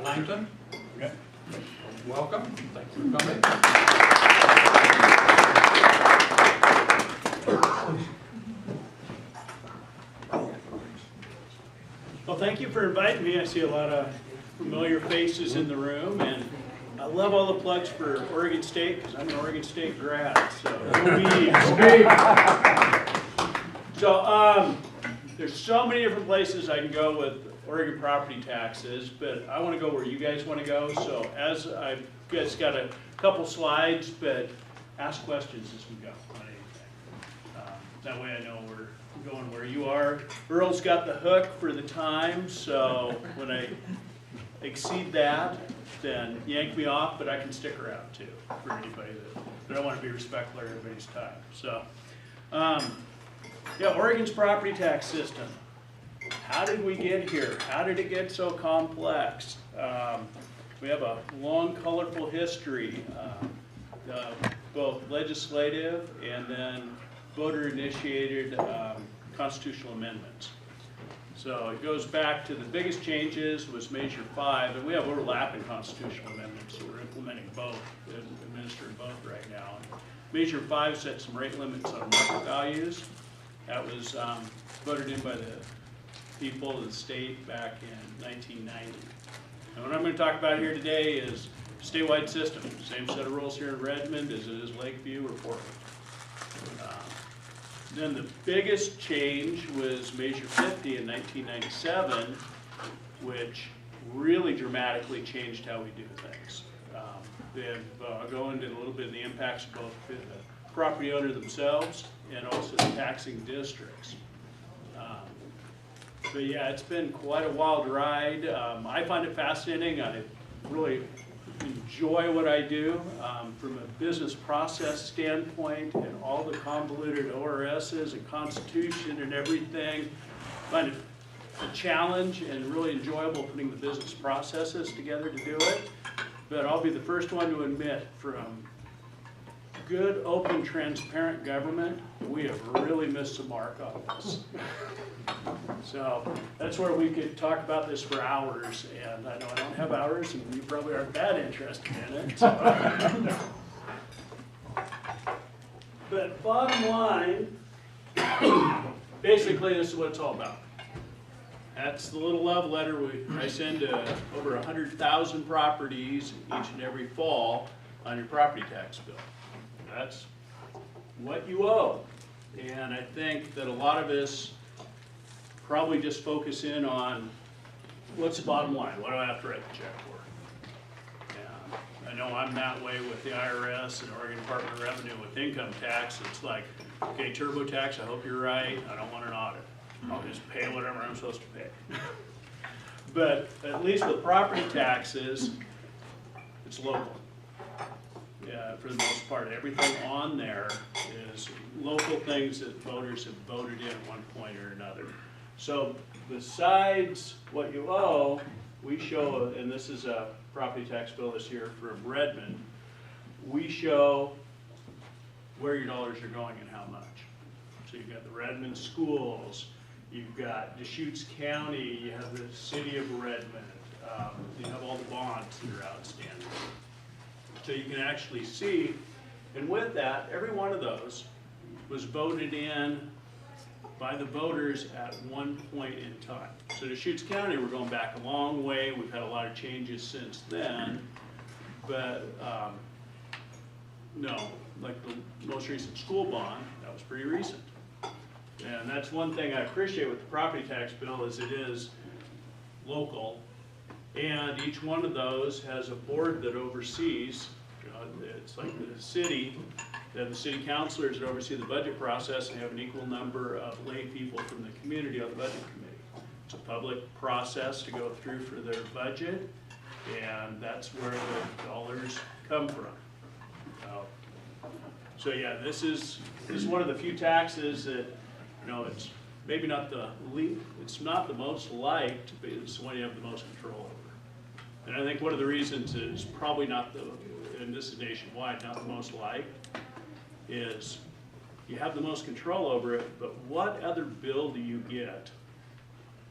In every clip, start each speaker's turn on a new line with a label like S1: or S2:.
S1: Langton. Okay. Welcome. Thank you for coming.
S2: Well, thank you for inviting me. I see a lot of familiar faces in the room, and I love all the plugs for Oregon State because I'm an Oregon State grad. So, there's so many different places I can go with Oregon property taxes, but I want to go where you guys want to go. So, as I've just got a couple slides, but ask questions as we go on anything. That way I know we're going where you are. Earl's got the hook for the time, so when I exceed that, then yank me off, but I can stick around too for anybody but I want to be respectful of everybody's time. So, yeah, Oregon's property tax system. How did we get here? How did it get so complex? We have a long, colorful history, both legislative and then voter-initiated constitutional amendments. So it goes back to the biggest changes was Measure 5, and we have overlapping constitutional amendments, so we're implementing both, administering both right now. Measure 5 set some rate limits on market values. That was voted in by the people of the state back in 1990. And what I'm going to talk about here today is statewide system. Same set of rules here in Redmond as it is Lakeview or Portland. Then the biggest change was Measure 50 in 1997, which really dramatically changed how we do things. I'll go into a little bit of the impacts of both the property owner themselves and also the taxing districts. But yeah, it's been quite a wild ride. I find it fascinating. I really enjoy what I do from a business process standpoint and all the convoluted ORSs and Constitution and everything. I find it a challenge and really enjoyable putting the business processes together to do it. But I'll be the first one to admit, from good, open, transparent government, we have really missed the mark on this. So that's where we could talk about this for hours, and I know I don't have hours, and you probably aren't that interested in it. So. But bottom line, basically this is what it's all about. That's the little love letter I send to over 100,000 properties each and every fall on your property tax bill. That's what you owe. And I think that a lot of us probably just focus in on what's the bottom line, what do I have to write the check for? And I know I'm that way with the IRS and Oregon Department of Revenue with income tax. It's like, okay, TurboTax, I hope you're right, I don't want an audit. I'll just pay whatever I'm supposed to pay. But at least with property taxes, it's local. Yeah, for the most part, everything on there is local things that voters have voted in at one point or another. So besides what you owe, we show, and this is a property tax bill this year from Redmond, we show where your dollars are going and how much. So you've got the Redmond schools, you've got Deschutes County, you have the city of Redmond, you have all the bonds that are outstanding. So you can actually see, and with that, every one of those was voted in by the voters at one point in time. So Deschutes County, we're going back a long way. We've had a lot of changes since then, but no, like the most recent school bond, that was pretty recent. And that's one thing I appreciate with the property tax bill is it is local. And each one of those has a board that oversees, it's like the city, they have the city councilors that oversee the budget process and have an equal number of lay people from the community on the budget committee. It's a public process to go through for their budget, and that's where the dollars come from. So yeah, this is one of the few taxes that, you know, it's maybe not it's not the most liked, but it's the one you have the most control over. And I think one of the reasons is probably not and this is nationwide, not the most liked, is you have the most control over it, but what other bill do you get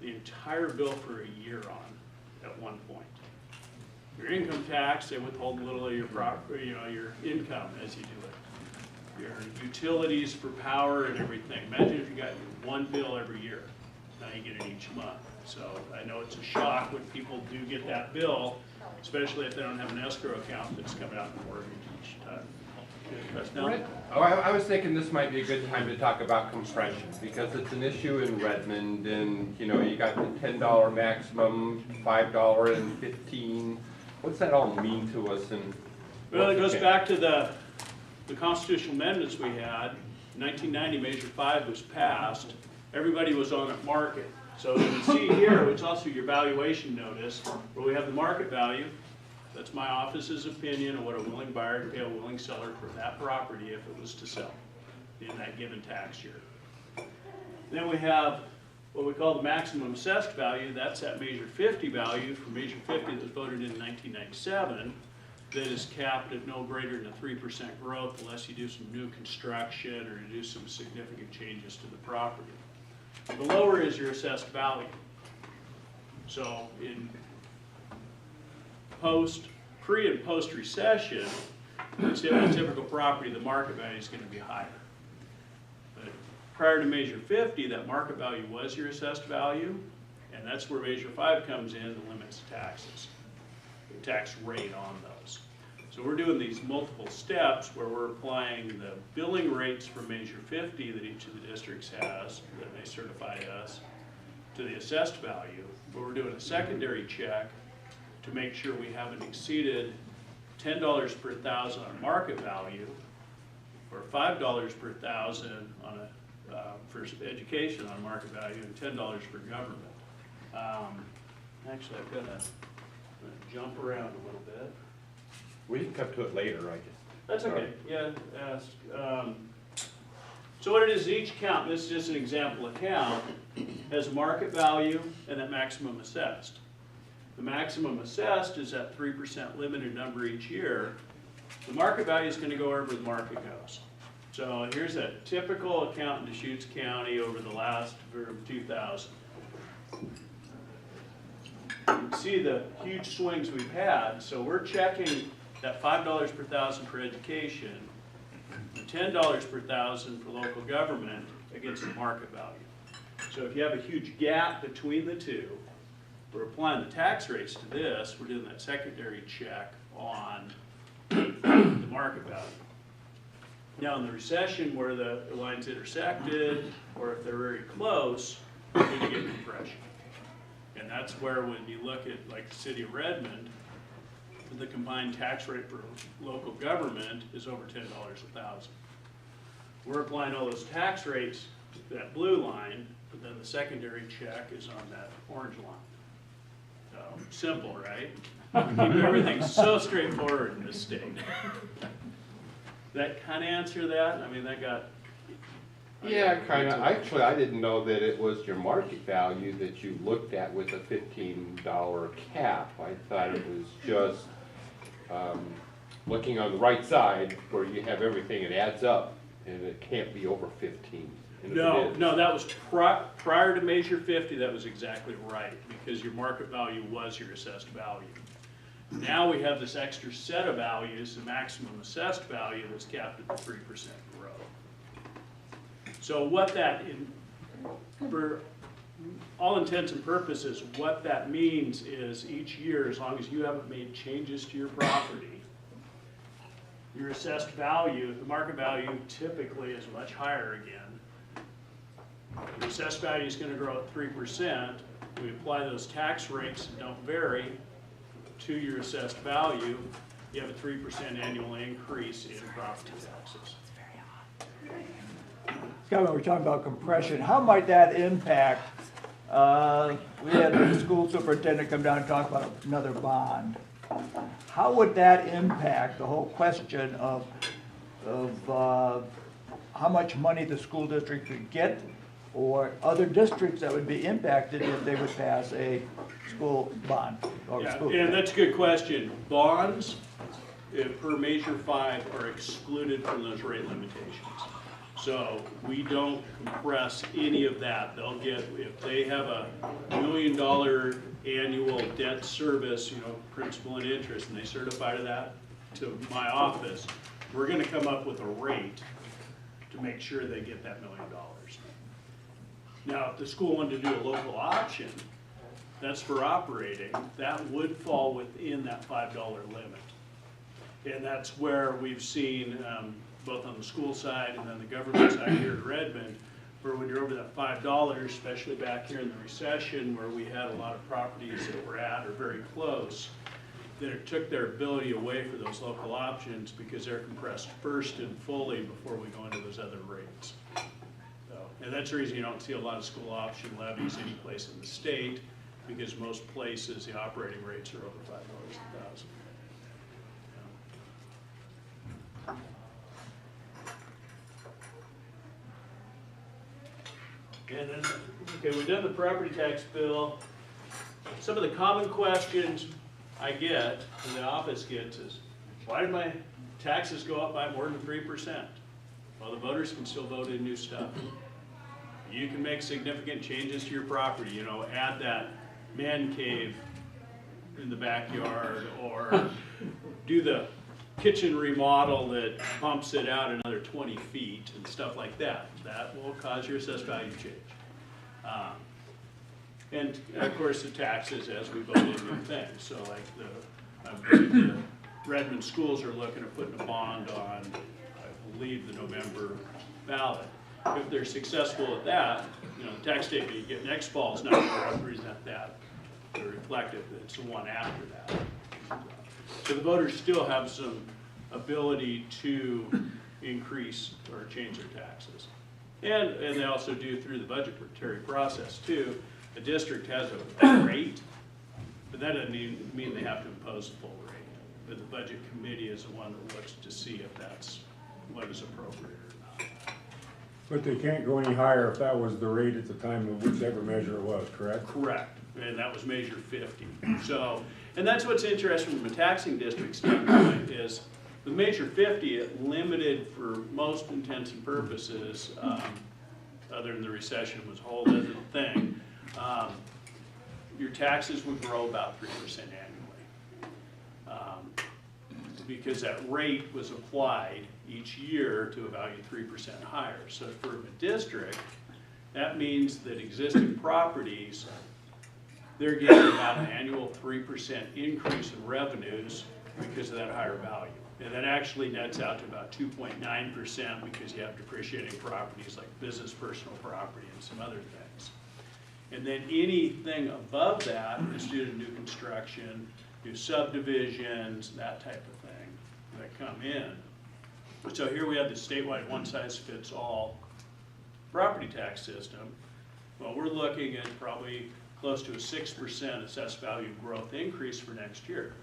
S2: the entire bill for a year on at one point? Your income tax, they withhold a little of your property, your income as you do it. Your utilities for power and everything. Imagine if you got one bill every year. Now you get it each month. So I know it's a shock when people do get that bill, especially if they don't have an escrow account that's coming out in the mortgage each time.
S3: Oh, I was thinking this might be a good time to talk about compression, because it's an issue in Redmond, and you got the $10 maximum, $5 and 15. What's that all mean to us? And
S2: well, it goes back to the constitutional amendments we had. In 1990, Measure 5 was passed. Everybody was on a market. So you can see here, it's also your valuation notice, where we have the market value. That's my office's opinion of what a willing buyer can pay a willing seller for that property if it was to sell in that given tax year. Then we have what we call the maximum assessed value. That's that Measure 50 value from Measure 50 that was voted in 1997 that is capped at no greater than a 3% growth unless you do some new construction or you do some significant changes to the property. The lower is your assessed value. So in pre and post recession, a typical property, the market value is going to be higher. But prior to Measure 50, that market value was your assessed value, and that's where Measure 5 comes in and limits taxes, the tax rate on those. So we're doing these multiple steps where we're applying the billing rates for Measure 50 that each of the districts has, that they certify us, to the assessed value, but we're doing a secondary check to make sure we haven't exceeded $10 per thousand on market value, or $5 per thousand on for education on market value, and $10 for government. Actually, I've got to jump around a little bit.
S3: we can come to it later, I guess.
S2: That's okay. Yeah, ask. So what it is, each account, this is just an example account, has a market value and a maximum assessed. The maximum assessed is that 3% limited number each year. The market value is going to go wherever the market goes. So here's a typical account in Deschutes County over the last 2000. You can see the huge swings we've had. So we're checking that $5 per thousand for education, $10 per thousand for local government against the market value. So if you have a huge gap between the two, we're applying the tax rates to this, we're doing that secondary check on the market value. Now in the recession where the lines intersected, or if they're very close, we get compression. And that's where when you look at like the city of Redmond, the combined tax rate for local government is over $10 a thousand. We're applying all those tax rates to that blue line, but then the secondary check is on that orange line. So, simple, right? We keep everything so straightforward in this state. That kind of answer that? I mean, that got...
S3: Yeah, kind of. Actually, I didn't know that it was your market value that you looked at with a $15 cap. I thought it was just looking on the right side where you have everything, it adds up, and it can't be over 15.
S2: No, that was prior to Measure 50, that was exactly right, because your market value was your assessed value. Now we have this extra set of values, the maximum assessed value that's capped at the 3% growth. So what that, for all intents and purposes, what that means is each year, as long as you haven't made changes to your property, your assessed value, the market value typically is much higher again. Your assessed value is going to grow at 3%. We apply those tax rates that don't vary to your assessed value. You have a 3% annual increase in property taxes.
S4: Scott, when we're talking about compression, how might that impact? We had the school superintendent come down and talk about another bond. How would that impact the whole question of how much money the school district could get, or other districts that would be impacted if they would pass a school bond?
S2: Yeah, that's a good question. Bonds, per Measure 5, are excluded from those rate limitations. So we don't compress any of that. They'll get, if they have a $1 million annual debt service, you know, principal and interest, and they certify to that, to my office, we're gonna come up with a rate to make sure they get that $1 million. Now, if the school wanted to do a local option, that's for operating, that would fall within that $5 limit. And that's where we've seen, both on the school side and then the government side here at Redmond, where when you're over that $5, especially back here in the recession where we had a lot of properties that were at or very close, that it took their ability away for those local options because they're compressed first and fully before we go into those other rates. So, and that's the reason you don't see a lot of school option levies any place in the state, because most places the operating rates are over $5 a thousand. And then, okay, we've done the property tax bill. Some of the common questions I get, and the office gets, is why did my taxes go up by more than 3%? Well, the voters can still vote in new stuff. You can make significant changes to your property, you know, add that man cave in the backyard, or do the kitchen remodel that bumps it out another 20 feet and stuff like that. That will cause your assessed value change. And of course the taxes as we vote in new things. So like the Redmond schools are looking at putting a bond on, I believe, the November ballot. If they're successful at that, you know, the tax statement you get next fall is not going to represent that. They're reflective, it's the one after that. So the voters still have some ability to increase or change their taxes. And they also do through the budgetary process too. The district has a rate, but that doesn't mean they have to impose a full rate. But the budget committee is the one that looks to see if that's what is appropriate or not.
S5: But they can't go any higher if that was the rate at the time of whichever measure it was, correct?
S2: Correct, and that was measure 50. So, and that's what's interesting from a taxing district standpoint is the measure 50, it limited for most intents and purposes, other than the recession was a whole other thing, your taxes would grow about 3% annually. Because that rate was applied each year to a value 3% higher. So for a district, that means that existing properties, they're getting about an annual 3% increase in revenues because of that higher value. And that actually nets out to about 2.9% because you have depreciating properties like business personal property and some other things. And then anything above that is due to new construction, new subdivisions, that type of thing that come in. So here we have the statewide one-size-fits-all property tax system. Well, we're looking at probably close to a 6% assessed value growth increase for next year.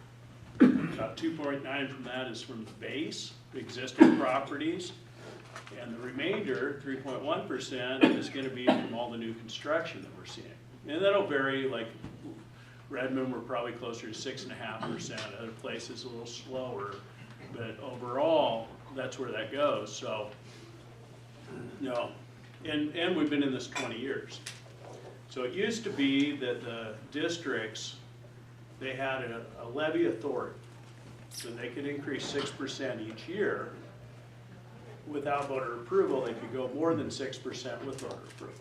S2: About 2.9 from that is from the base, existing properties, and the remainder, 3.1%, is going to be from all the new construction that we're seeing. And that'll vary, like Redmond, we're probably closer to 6.5%, other places a little slower, but overall, that's where that goes. So, you know, and we've been in this 20 years. So it used to be that the districts, they had a levy authority, so they could increase 6% each year. Without voter approval, they could go more than 6% with voter approval.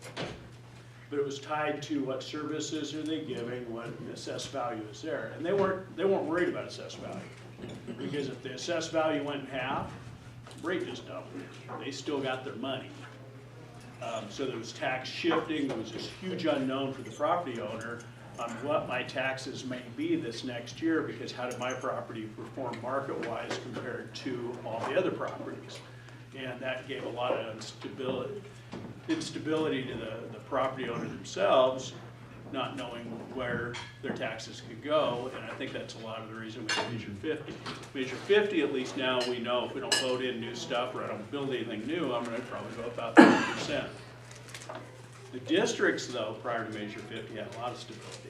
S2: But it was tied to what services are they giving, what assessed value is there. And they weren't worried about assessed value. Because if the assessed value went in half, rate just doubled. They still got their money. So there was tax shifting, there was this huge unknown for the property owner on what my taxes may be this next year, because how did my property perform market-wise compared to all the other properties? And that gave a lot of instability to the property owner themselves, not knowing where their taxes could go, and I think that's a lot of the reason we have Measure 50. Measure 50, at least now we know if we don't vote in new stuff or I don't build anything new, I'm going to probably go about 30%. The districts, though, prior to Measure 50 had a lot of stability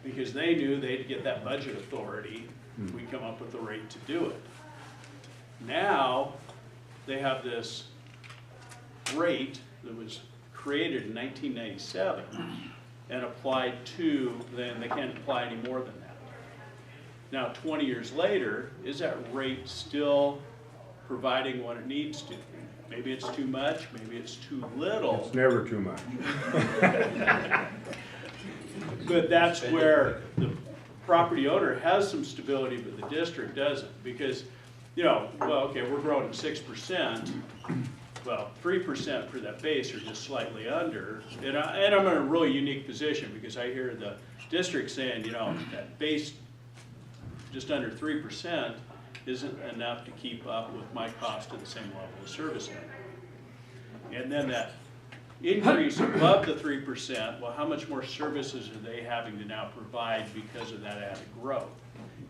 S2: because they knew they'd get that budget authority, we'd come up with the rate to do it. Now, they have this rate that was created in 1997 and applied to, then they can't apply any more than that. Now, 20 years later, is that rate still providing what it needs to? Maybe it's too much, maybe it's too little.
S5: It's never too much.
S2: But that's where the property owner has some stability, but the district doesn't. Because, you know, well, okay, we're growing at 6%. Well, 3% for that base or just slightly under. And I'm in a really unique position because I hear the district saying, you know, that base just under 3% isn't enough to keep up with my cost at the same level of service. And then that increase above the 3%, well, how much more services are they having to now provide because of that added growth?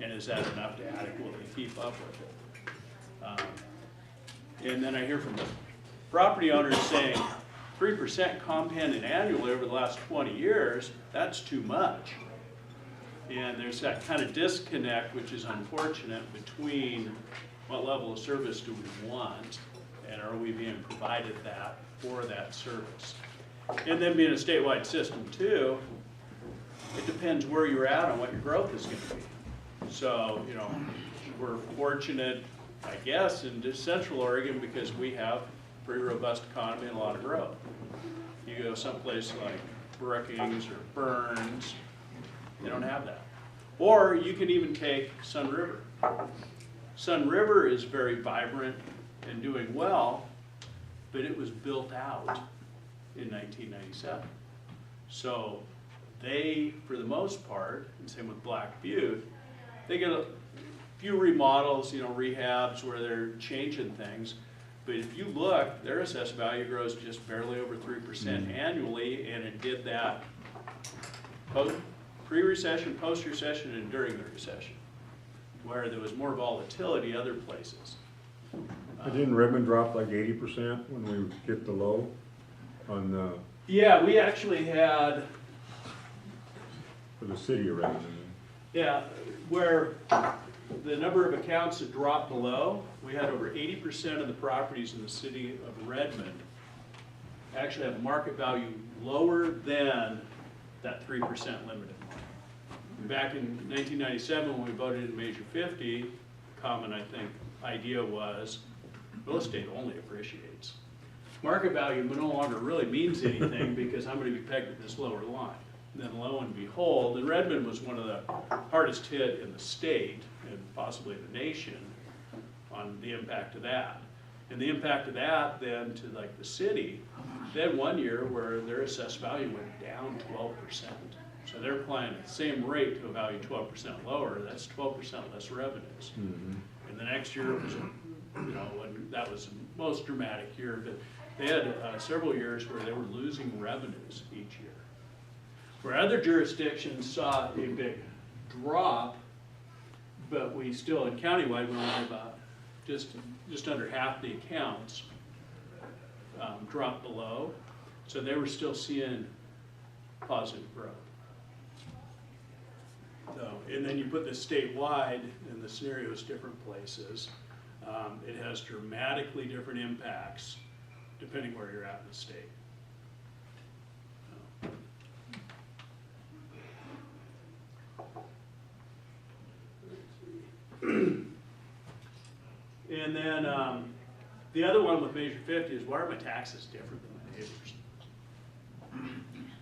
S2: And is that enough to adequately keep up with it? And then I hear from the property owners saying 3% compounded annually over the last 20 years, that's too much. And there's that kind of disconnect, which is unfortunate, between what level of service do we want and are we being provided that for that service. And then being a statewide system too, it depends where you're at on what your growth is going to be. So, you know, we're fortunate, I guess, in Central Oregon because we have a pretty robust economy and a lot of growth. You go someplace like Brookings or Burns, they don't have that. Or you can even take Sun River. Sun River is very vibrant and doing well, but it was built out in 1997. So they, for the most part, and same with Black Butte, they get a few remodels, you know, rehabs where they're changing things. But if you look, their assessed value grows just barely over 3% annually, and it did that pre-recession, post-recession, and during the recession, where there was more volatility other places.
S5: Didn't Redmond drop like 80% when we hit the low on the,
S2: Yeah, we actually had,
S5: for the city of Redmond?
S2: yeah, where the number of accounts that dropped below, we had over 80% of the properties in the city of Redmond actually have a market value lower than that 3% limited mark. Back in 1997, when we voted in Measure 50, the common, I think, idea was real estate only appreciates. Market value no longer really means anything because I'm going to be pegged at this lower line. And then lo and behold, and Redmond was one of the hardest hit in the state and possibly the nation on the impact of that. And the impact of that then to like the city, they had one year where their assessed value went down 12%. So they're applying the same rate to a value 12% lower, that's 12% less revenues.
S5: Mm-hmm.
S2: And the next year was, you know, when that was the most dramatic year, but they had several years where they were losing revenues each year. Where other jurisdictions saw a big drop, but we still, in countywide, we only about just under half the accounts dropped below. So they were still seeing positive growth. So, and then you put this statewide, and the scenario is different places. It has dramatically different impacts depending where you're at in the state. And then the other one with Measure 50 is, why are my taxes different than my neighbors?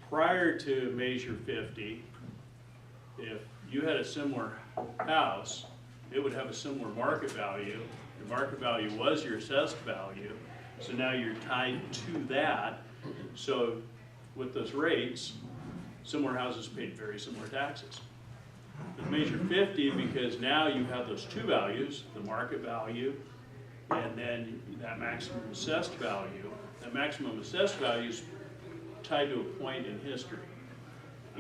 S2: Prior to Measure 50, if you had a similar house, it would have a similar market value. Your market value was your assessed value, so now you're tied to that. So with those rates, similar houses paid very similar taxes. With Measure 50, because now you have those two values, the market value and then that maximum assessed value. That maximum assessed value is tied to a point in history.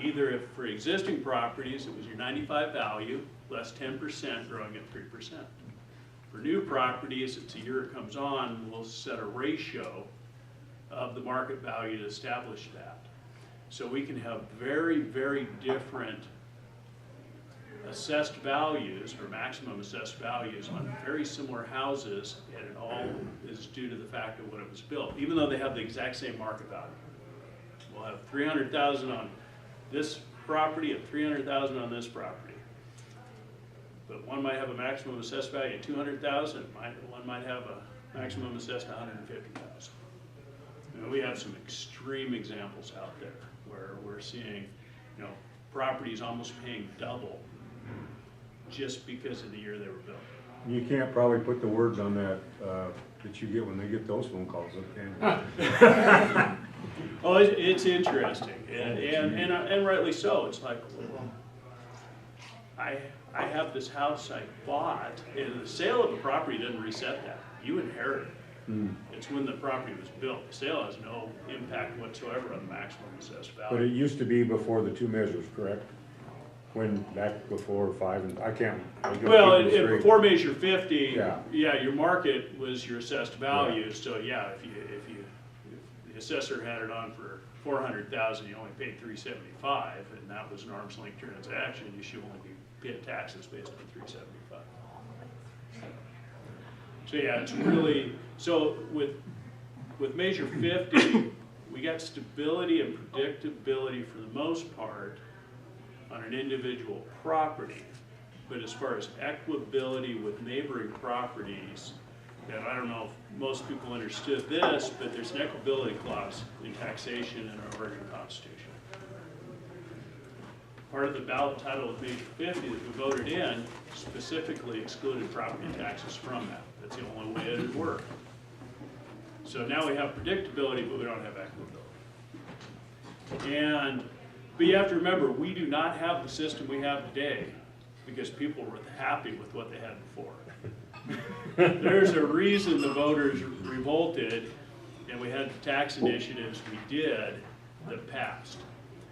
S2: Either if for existing properties, it was your 95 value, less 10% growing at 3%. For new properties, it's a year it comes on, we'll set a ratio of the market value to establish that. So we can have very, very different assessed values or maximum assessed values on very similar houses, and it all is due to the fact of when it was built, even though they have the exact same market value. We'll have 300,000 on this property and 300,000 on this property. But one might have a maximum assessed value of 200,000, one might have a maximum assessed 150,000. We have some extreme examples out there where we're seeing, you know, properties almost paying double just because of the year they were built.
S5: You can't probably put the words on that, that you get when they get those phone calls, can you?
S2: Oh, it's interesting, and rightly so. It's like, well, I have this house I bought, and the sale of a property doesn't reset that. You inherit it. It's when the property was built. The sale has no impact whatsoever on the maximum assessed value.
S5: But it used to be before the two measures, correct? When, back before 5, and I can't.
S2: Well, before measure 50,
S5: Yeah.
S2: your market was your assessed value. Yeah. So yeah, if the assessor had it on for 400,000, you only paid 375, and that was an arm's length transaction. You should only be paying taxes based on 375. So yeah, it's really, so with measure 50, we got stability and predictability for the most part on an individual property. But as far as equability with neighboring properties, and I don't know if most people understood this, but there's an equability clause in taxation in our Oregon Constitution. Part of the ballot title of measure 50 that we voted in specifically excluded property taxes from that. That's the only way it would work. So now we have predictability, but we don't have equitability. But you have to remember, we do not have the system we have today because people were happy with what they had before. There's a reason the voters revolted, and we had the tax initiatives we did that passed.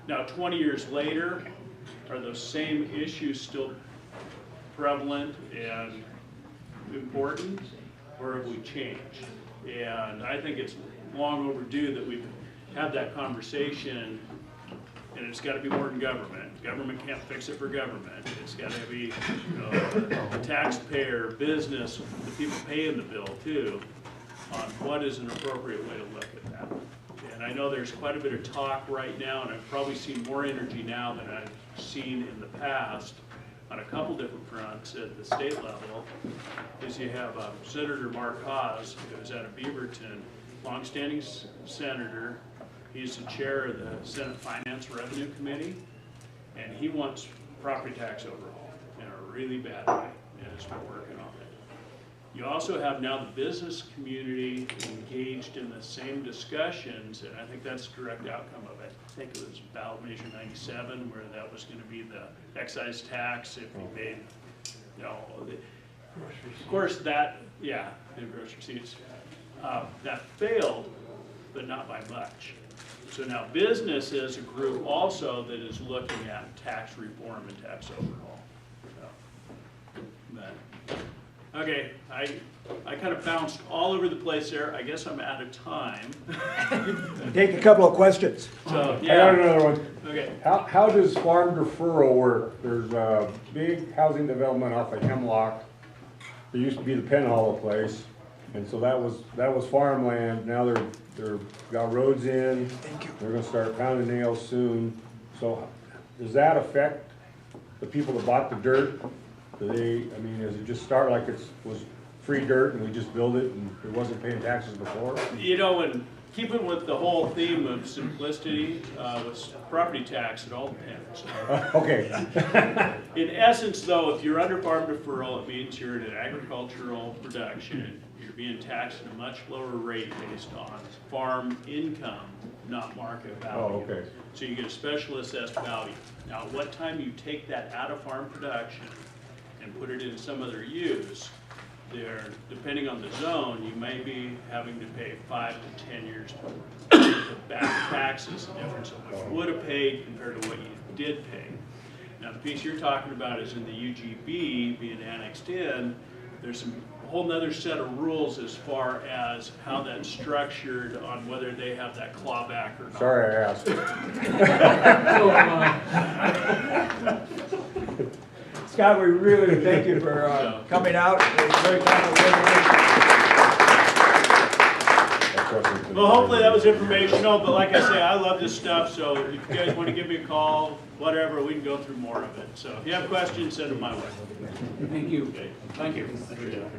S2: Now, 20 years later, are those same issues still prevalent and important, or have we changed? And I think it's long overdue that we've had that conversation, and it's got to be more than government. Government can't fix it for government. It's got to be, you know, the taxpayer, business, the people paying the bill too, on what is an appropriate way to look at that. And I know there's quite a bit of talk right now, and I've probably seen more energy now than I've seen in the past on a couple different fronts at the state level, is you have Senator Mark Haas, who's out of Beaverton, longstanding senator. He's the chair of the Senate Finance Revenue Committee, and he wants property tax overhaul in a really bad way, and has been working on it. You also have now the business community engaged in the same discussions, and I think that's a direct outcome of it. I think it was ballot measure 97, where that was going to be the excise tax if you made, you know, of course that, yeah, the gross receipts, that failed, but not by much. So now business is a group also that is looking at tax reform and tax overhaul. So, but, okay, I kind of bounced all over the place there. I guess I'm out of time.
S4: Take a couple of questions.
S2: So,
S5: I
S2: yeah.
S5: got another one.
S2: Okay.
S5: How does farm deferral work? There's a big housing development off of Hemlock. There used to be the Penn Hollow place, and so that was farmland. Now they're got roads in. They're gonna start pounding nails soon. So does that affect the people that bought the dirt? Do they, I mean, does it just start like it was free dirt and we just build it and it wasn't paying taxes before?
S2: You know, and keeping with the whole theme of simplicity, with property tax, it all depends.
S5: Okay.
S2: In essence, though, if you're under farm deferral, it means you're in an agricultural production. You're being taxed at a much lower rate based on farm income, not market value.
S5: Oh, okay.
S2: So you get a special assessed value. Now, at what time you take that out of farm production and put it in some other use, there, depending on the zone, you may be having to pay 5 to 10 years back taxes, the difference of what you would have paid compared to what you did pay. Now, the piece you're talking about is in the UGB being annexed in. There's a whole nother set of rules as far as how that's structured on whether they have that clawback or not.
S5: Sorry I asked.
S4: Scott, we really thank you for coming out. It's very kind of you.
S2: Well, hopefully that was informational, but like I say, I love this stuff, so if you guys want to give me a call, whatever, we can go through more of it. So if you have questions, send them my way.
S1: Thank you.
S2: Okay.
S1: Thank you.
S2: Thanks, Jeff.